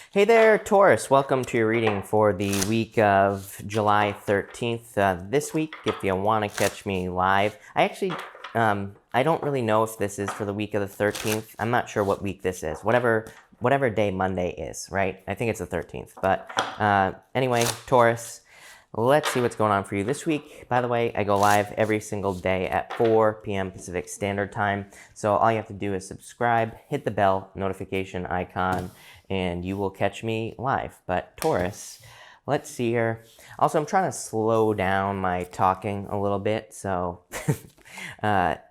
Hey there, Taurus. Welcome to your reading for the week of July 13th. This week, if you want to catch me live, I don't really know if this is for the week of the 13th. I'm not sure what week this is. Whatever day Monday is, right? I think it's the 13th. But anyway, Taurus, let's see what's going on for you this week. By the way, I go live every single day at 4 p.m. Pacific Standard Time. So all you have to do is subscribe, hit the bell notification icon, and you will catch me live. But Taurus, let's see here. Also, I'm trying to slow down my talking a little bit. So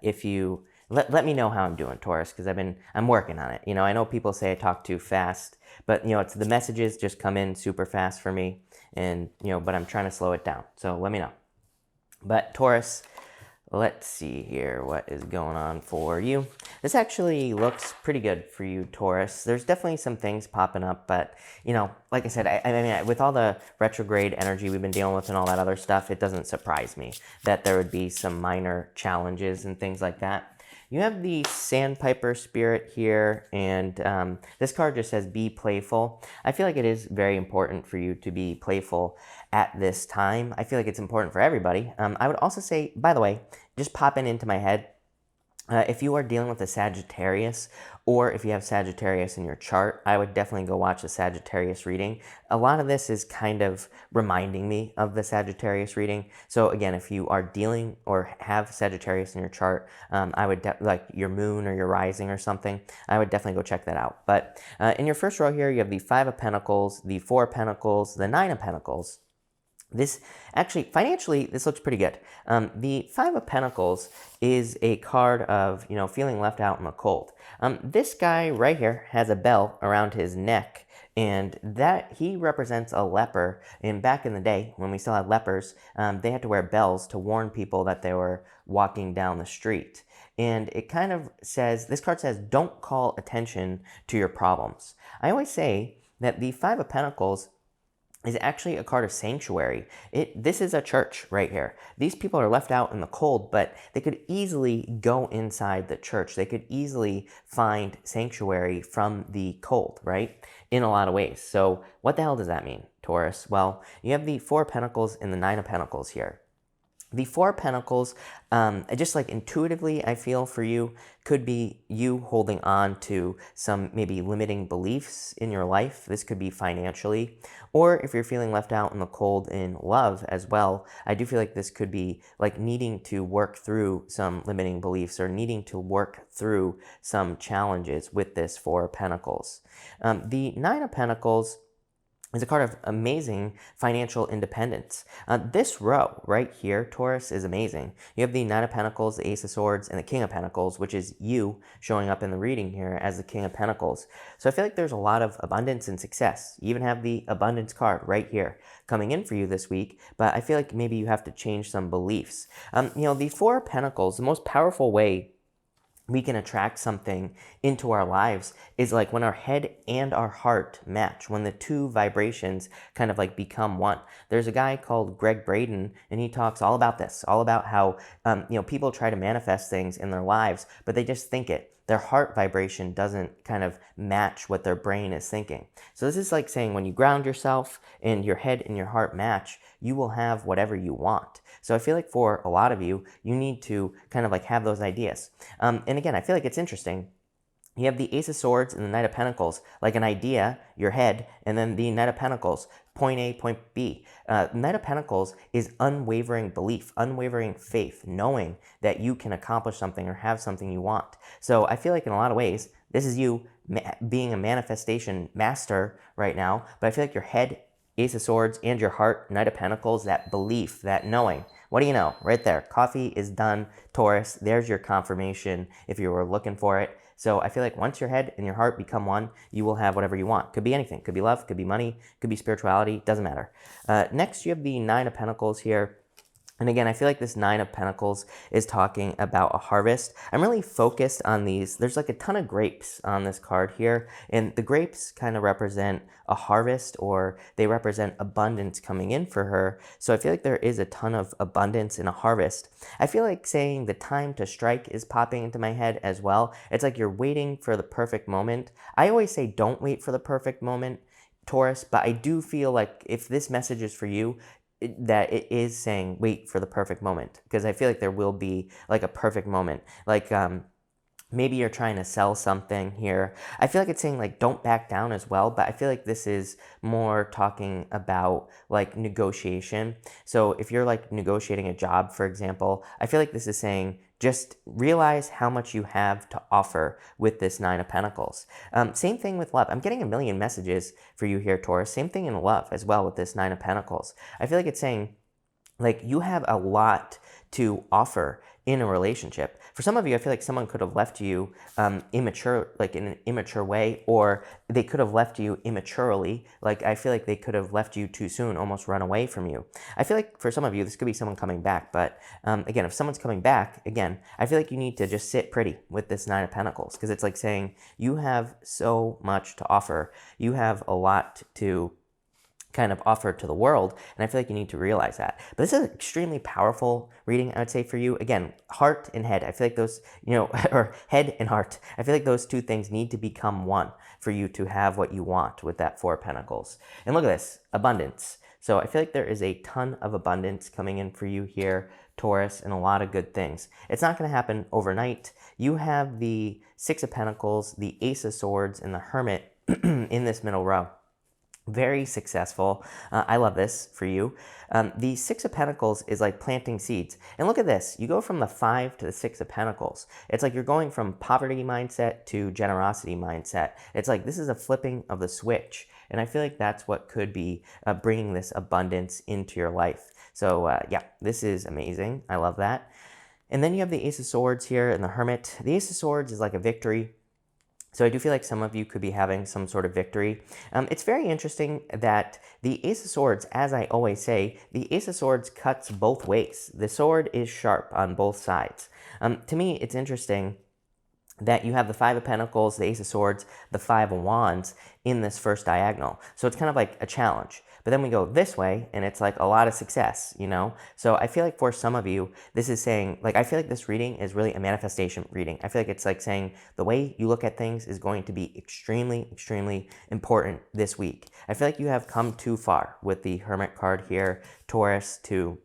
if you let me know how I'm doing, Taurus, because I'm working on it. I know people say I talk too fast, but it's the messages just come in super fast for me, and but I'm trying to slow it down. So let me know. But Taurus, let's see here what is going on for you. This actually looks pretty good for you, Taurus. There's definitely some things popping up, but like I said, I mean, with all the retrograde energy we've been dealing with and all that other stuff, it doesn't surprise me that there would be some minor challenges and things like that. You have the Sandpiper Spirit here, and this card just says be playful. I feel like it is very important for you to be playful at this time. I feel like it's important for everybody. I would also say, by the way, just popping into my head, if you are dealing with a Sagittarius, or if you have Sagittarius in your chart, I would definitely go watch the Sagittarius reading. A lot of this is kind of reminding me of the Sagittarius reading. So again, if you are dealing or have Sagittarius in your chart, I would like your moon or your rising or something, I would definitely go check that out. But in your first row here, you have the Five of Pentacles, the Four of Pentacles, the Nine of Pentacles. This actually, financially, this looks pretty good. The Five of Pentacles is a card of, feeling left out in the cold. This guy right here has a bell around his neck, and that he represents a leper. And back in the day, when we still had lepers, they had to wear bells to warn people that they were walking down the street. And it kind of says, this card says, don't call attention to your problems. I always say that the Five of Pentacles is actually a card of sanctuary. This is a church right here. These people are left out in the cold, but they could easily go inside the church. They could easily find sanctuary from the cold, right? In a lot of ways. So what the hell does that mean, Taurus? Well, you have the Four of Pentacles and the Nine of Pentacles here. The Four of Pentacles, just like intuitively, I feel for you, could be you holding on to some maybe limiting beliefs in your life. This could be financially, or if you're feeling left out in the cold in love as well, I do feel like this could be like needing to work through some limiting beliefs or needing to work through some challenges with this Four of Pentacles. The Nine of Pentacles is a card of amazing financial independence. This row right here, Taurus, is amazing. You have the Nine of Pentacles, the Ace of Swords, and the King of Pentacles, which is you showing up in the reading here as the King of Pentacles. So I feel like there's a lot of abundance and success. You even have the Abundance card right here coming in for you this week, but I feel like maybe you have to change some beliefs. The Four of Pentacles, the most powerful way we can attract something into our lives is like when our head and our heart match, when the two vibrations kind of like become one. There's a guy called Greg Braden, and he talks all about this, all about how, people try to manifest things in their lives, but they just think it. Their heart vibration doesn't kind of match what their brain is thinking. So this is like saying when you ground yourself and your head and your heart match, you will have whatever you want. So I feel like for a lot of you, you need to kind of like have those ideas. And again, I feel like it's interesting. You have the Ace of Swords and the Knight of Pentacles, like an idea, your head, and then the Knight of Pentacles, point A, point B. Knight of Pentacles is unwavering belief, unwavering faith, knowing that you can accomplish something or have something you want. So I feel like in a lot of ways, this is you being a manifestation master right now, but I feel like your head, Ace of Swords, and your heart, Knight of Pentacles, that belief, that knowing. What do you know? Right there. Coffee is done, Taurus. There's your confirmation if you were looking for it. So I feel like once your head and your heart become one, you will have whatever you want. Could be anything. Could be love, could be money, could be spirituality, doesn't matter. Next, you have the Nine of Pentacles here. And again, I feel like this Nine of Pentacles is talking about a harvest. I'm really focused on these. There's like a ton of grapes on this card here, and the grapes kind of represent a harvest, or they represent abundance coming in for her. So I feel like there is a ton of abundance in a harvest. I feel like saying the time to strike is popping into my head as well. It's like you're waiting for the perfect moment. I always say don't wait for the perfect moment, Taurus, but I do feel like if this message is for you, that it is saying wait for the perfect moment, because I feel like there will be like a perfect moment. Like maybe you're trying to sell something here. I feel like it's saying like don't back down as well, but I feel like this is more talking about like negotiation. So if you're like negotiating a job, for example, I feel like this is saying just realize how much you have to offer with this Nine of Pentacles. Same thing with love. I'm getting a million messages for you here, Taurus. Same thing in love as well with this Nine of Pentacles. I feel like it's saying like you have a lot to offer in a relationship. For some of you, I feel like someone could have left you immature, like in an immature way, or they could have left you immaturely. Like I feel like they could have left you too soon, almost run away from you. I feel like for some of you, this could be someone coming back. But again, if someone's coming back, again, I feel like you need to just sit pretty with this Nine of Pentacles, because it's like saying you have so much to offer. You have a lot to kind of offer to the world, and I feel like you need to realize that. But this is an extremely powerful reading, I would say, for you. Again, heart and head. I feel like those, or head and heart. I feel like those two things need to become one for you to have what you want with that Four of Pentacles. And look at this, abundance. So I feel like there is a ton of abundance coming in for you here, Taurus, and a lot of good things. It's not going to happen overnight. You have the Six of Pentacles, the Ace of Swords, and the Hermit in this middle row. Very successful. I love this for you. The Six of Pentacles is like planting seeds. And look at this. You go from the Five to the Six of Pentacles. It's like you're going from poverty mindset to generosity mindset. It's like this is a flipping of the switch. And I feel like that's what could be bringing this abundance into your life. So yeah, this is amazing. I love that. And then you have the Ace of Swords here and the Hermit. The Ace of Swords is like a victory. So I do feel like some of you could be having some sort of victory. It's very interesting that the Ace of Swords, as I always say, the Ace of Swords cuts both ways. The sword is sharp on both sides. To me, it's interesting that you have the Five of Pentacles, the Ace of Swords, the Five of Wands in this first diagonal. So it's kind of like a challenge. But then we go this way, and it's like a lot of success, So I feel like for some of you, this is saying, like, I feel like this reading is really a manifestation reading. I feel like it's like saying the way you look at things is going to be extremely, extremely important this week. I feel like you have come too far with the Hermit card here, Taurus, to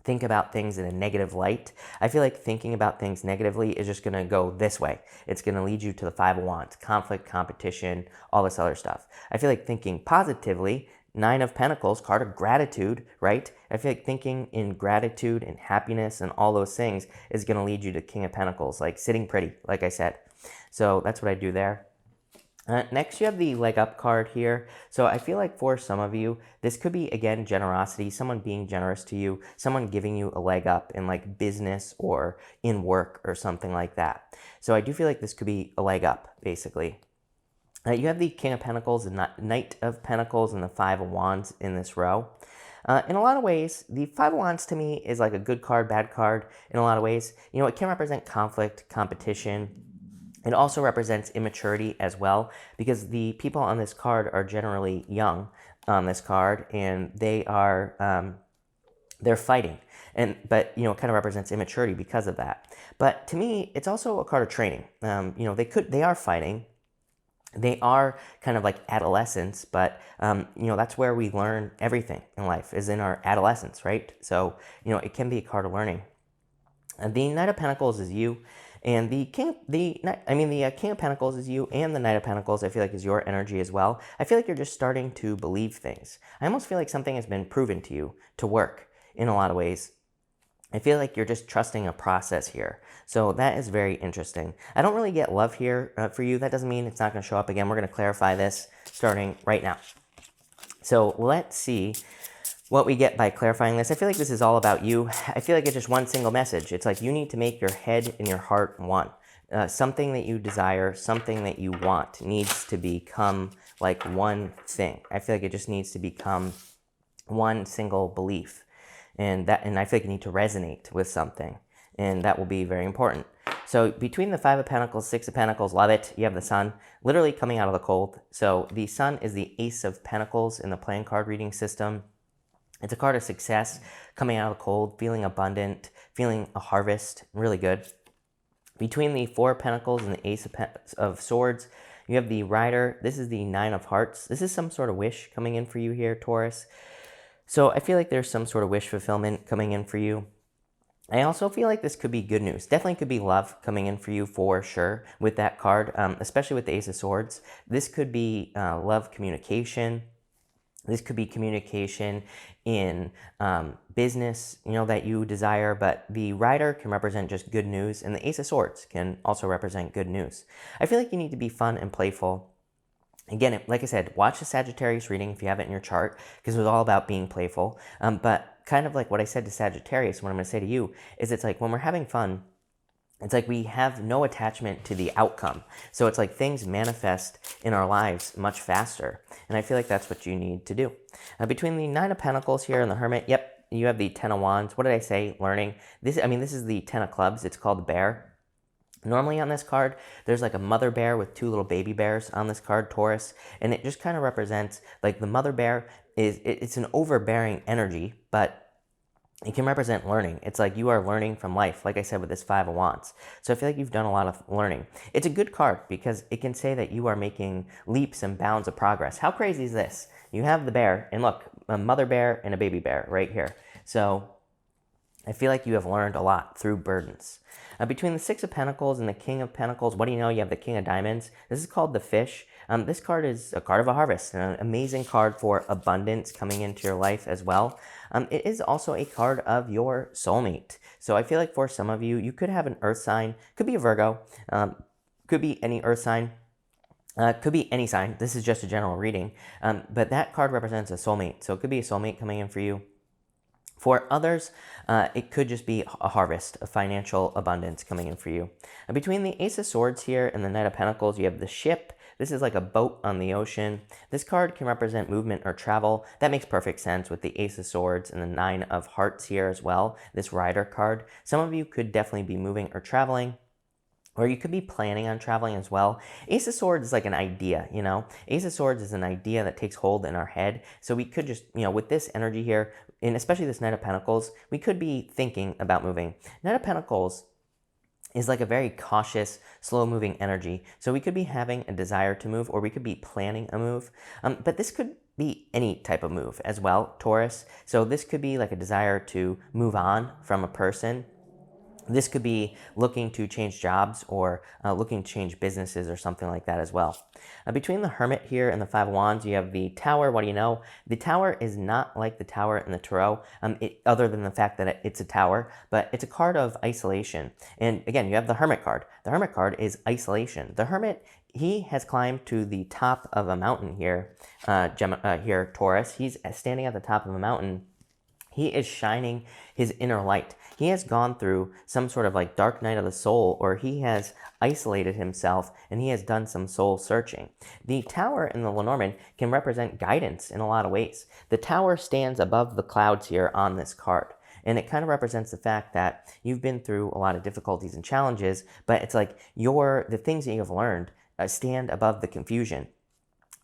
think about things in a negative light. I feel like thinking about things negatively is just going to go this way. It's going to lead you to the Five of Wands, conflict, competition, all this other stuff. I feel like thinking positively, Nine of Pentacles, card of gratitude, right? I feel like thinking in gratitude and happiness and all those things is going to lead you to King of Pentacles, like sitting pretty, like I said. So that's what I do there. Next, you have the leg up card here. So I feel like for some of you, this could be, again, generosity, someone being generous to you, someone giving you a leg up in like business or in work or something like that. So I do feel like this could be a leg up, basically. You have the King of Pentacles, the Knight of Pentacles, and the Five of Wands in this row. In a lot of ways, the Five of Wands to me is like a good card, bad card in a lot of ways. It can represent conflict, competition. It also represents immaturity as well, because the people on this card are generally young on this card, and they are they're fighting. But it kind of represents immaturity because of that. But to me, it's also a card of training. They are fighting. They are kind of like adolescents, but, that's where we learn everything in life, is in our adolescence, right? So, it can be a card of learning. The Knight of Pentacles is you, and the King of Pentacles is you, and the Knight of Pentacles, I feel like, is your energy as well. I feel like you're just starting to believe things. I almost feel like something has been proven to you to work in a lot of ways. I feel like you're just trusting a process here. So that is very interesting. I don't really get love here for you. That doesn't mean it's not going to show up again. We're going to clarify this starting right now. So let's see what we get by clarifying this. I feel like this is all about you. I feel like it's just one single message. It's like you need to make your head and your heart one. Something that you desire, something that you want needs to become like one thing. I feel like it just needs to become one single belief. and I feel like you need to resonate with something, and that will be very important. So between the Five of Pentacles, Six of Pentacles, love it. You have the Sun literally coming out of the cold. So the Sun is the Ace of Pentacles in the playing card reading system. It's a card of success, coming out of the cold, feeling abundant, feeling a harvest, really good. Between the Four of Pentacles and the Ace of Swords, you have the Rider. This is the Nine of Hearts. This is some sort of wish coming in for you here, Taurus. So I feel like there's some sort of wish fulfillment coming in for you. I also feel like this could be good news. Definitely could be love coming in for you for sure with that card, especially with the Ace of Swords. This could be love communication. This could be communication in business, that you desire, but the Rider can represent just good news, and the Ace of Swords can also represent good news. I feel like you need to be fun and playful. Again, like I said, watch the Sagittarius reading if you have it in your chart, because it was all about being playful. But kind of like what I said to Sagittarius, what I'm going to say to you is it's like when we're having fun, it's like we have no attachment to the outcome. So it's like things manifest in our lives much faster. And I feel like that's what you need to do. Between the Nine of Pentacles here and the Hermit, yep, you have the Ten of Wands. What did I say? Learning. This is the Ten of Clubs. It's called the Bear. Normally on this card, there's like a mother bear with two little baby bears on this card, Taurus. And it just kind of represents, like the mother bear it's an overbearing energy, but it can represent learning. It's like you are learning from life, like I said with this Five of Wands. So I feel like you've done a lot of learning. It's a good card because it can say that you are making leaps and bounds of progress. How crazy is this? You have the bear, and look, a mother bear and a baby bear right here. So I feel like you have learned a lot through burdens. Between the Six of Pentacles and the King of Pentacles, what do you know? You have the King of Diamonds. This is called the Fish. This card is a card of a harvest, an amazing card for abundance coming into your life as well. It is also a card of your soulmate. So I feel like for some of you, you could have an earth sign. Could be a Virgo. Could be any earth sign. Could be any sign. This is just a general reading. But that card represents a soulmate. So it could be a soulmate coming in for you. For others, it could just be a harvest of financial abundance coming in for you. Between the Ace of Swords here and the Knight of Pentacles, you have the Ship. This is like a boat on the ocean. This card can represent movement or travel. That makes perfect sense with the Ace of Swords and the Nine of Hearts here as well, this Rider card. Some of you could definitely be moving or traveling, or you could be planning on traveling as well. Ace of Swords is like an idea, Ace of Swords is an idea that takes hold in our head. So we could just, with this energy here, and especially this Knight of Pentacles, we could be thinking about moving. Knight of Pentacles is like a very cautious, slow-moving energy. So we could be having a desire to move, or we could be planning a move. But this could be any type of move as well, Taurus. So this could be like a desire to move on from a person. This could be looking to change jobs or looking to change businesses or something like that as well. Between the Hermit here and the Five of Wands, you have the Tower. What do you know? The Tower is not like the Tower in the Tarot, other than the fact that it's a tower, but it's a card of isolation. And again, you have the Hermit card. The Hermit card is isolation. The Hermit, he has climbed to the top of a mountain here, here, Taurus. He's standing at the top of a mountain. He is shining his inner light. He has gone through some sort of like dark night of the soul, or he has isolated himself and he has done some soul searching. The Tower in the Lenormand can represent guidance in a lot of ways. The Tower stands above the clouds here on this card. And it kind of represents the fact that you've been through a lot of difficulties and challenges, but it's like the things that you have learned stand above the confusion.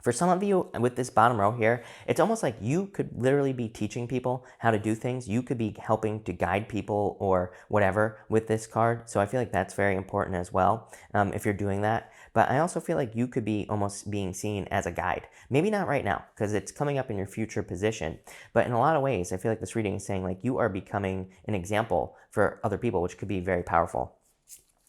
For some of you, with this bottom row here, it's almost like you could literally be teaching people how to do things. You could be helping to guide people or whatever with this card. So I feel like that's very important as well, if you're doing that. But I also feel like you could be almost being seen as a guide. Maybe not right now, because it's coming up in your future position. But in a lot of ways, I feel like this reading is saying like you are becoming an example for other people, which could be very powerful.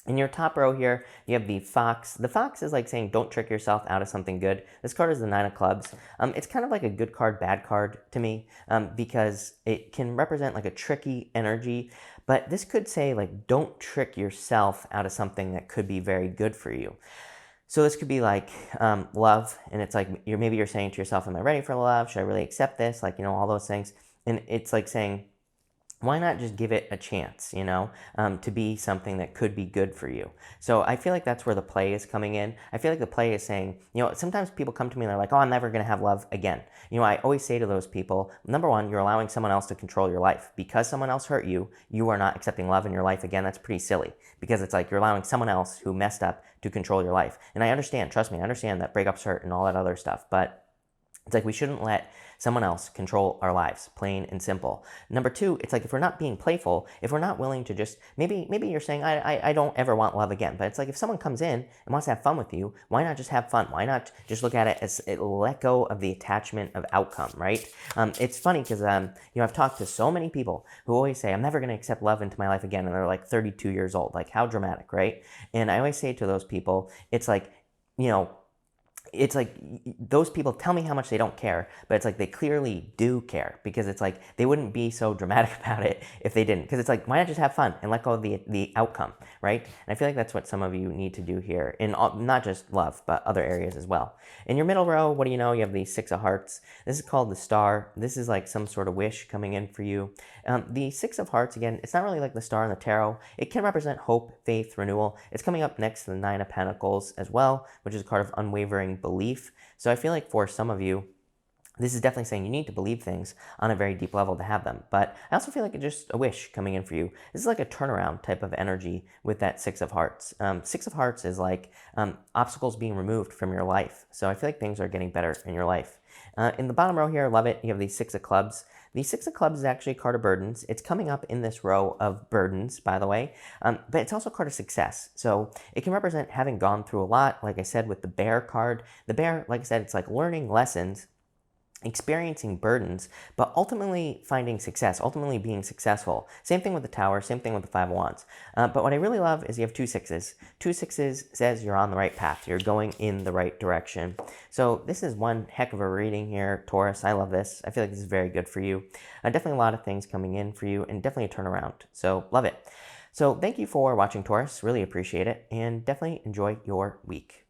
In your top row here, you have the Fox. The Fox is like saying, don't trick yourself out of something good. This card is the Nine of Clubs. It's kind of like a good card, bad card to me, because it can represent like a tricky energy. But this could say like, don't trick yourself out of something that could be very good for you. So this could be like love, and it's like maybe you're saying to yourself, am I ready for love? Should I really accept this? Like, all those things. And it's like saying, why not just give it a chance, to be something that could be good for you? So I feel like that's where the play is coming in. I feel like the play is saying, sometimes people come to me and they're like, oh, I'm never going to have love again. I always say to those people, number one, you're allowing someone else to control your life. Because someone else hurt you, you are not accepting love in your life again. That's pretty silly, because it's like you're allowing someone else who messed up to control your life. And I understand, trust me, I understand that breakups hurt and all that other stuff, but it's like we shouldn't let someone else control our lives, plain and simple. Number two, it's like if we're not being playful, if we're not willing to just, maybe you're saying, I don't ever want love again. But it's like if someone comes in and wants to have fun with you, why not just have fun? Why not just look at it as let go of the attachment of outcome, right? It's funny because, I've talked to so many people who always say, I'm never going to accept love into my life again. And they're like 32 years old. Like, how dramatic, right? And I always say to those people, it's like, it's like those people tell me how much they don't care, but it's like they clearly do care, because it's like they wouldn't be so dramatic about it if they didn't. Because it's like, why not just have fun and let go of the outcome, right? And I feel like that's what some of you need to do here, in not just love, but other areas as well. In your middle row, what do you know? You have the Six of Hearts. This is called the Star. This is like some sort of wish coming in for you. The Six of Hearts, again, it's not really like the star in the tarot. It can represent hope, faith, renewal. It's coming up next to the Nine of Pentacles as well, which is a card of unwavering belief. So I feel like for some of you, this is definitely saying you need to believe things on a very deep level to have them. But I also feel like it's just a wish coming in for you. This is like a turnaround type of energy with that Six of Hearts. Six of Hearts is like obstacles being removed from your life. So I feel like things are getting better in your life. In the bottom row here, love it, you have the Six of Clubs. The Six of Clubs is actually a card of burdens. It's coming up in this row of burdens, by the way, but it's also a card of success. So it can represent having gone through a lot, like I said, with the Bear card. The Bear, like I said, it's like learning lessons, experiencing burdens, but ultimately finding success, ultimately being successful. Same thing with the Tower, same thing with the Five of Wands. But what I really love is you have two sixes. Two sixes says you're on the right path. You're going in the right direction. So this is one heck of a reading here, Taurus. I love this. I feel like this is very good for you. Definitely a lot of things coming in for you, and definitely a turnaround. So love it. So thank you for watching, Taurus. Really appreciate it, and definitely enjoy your week.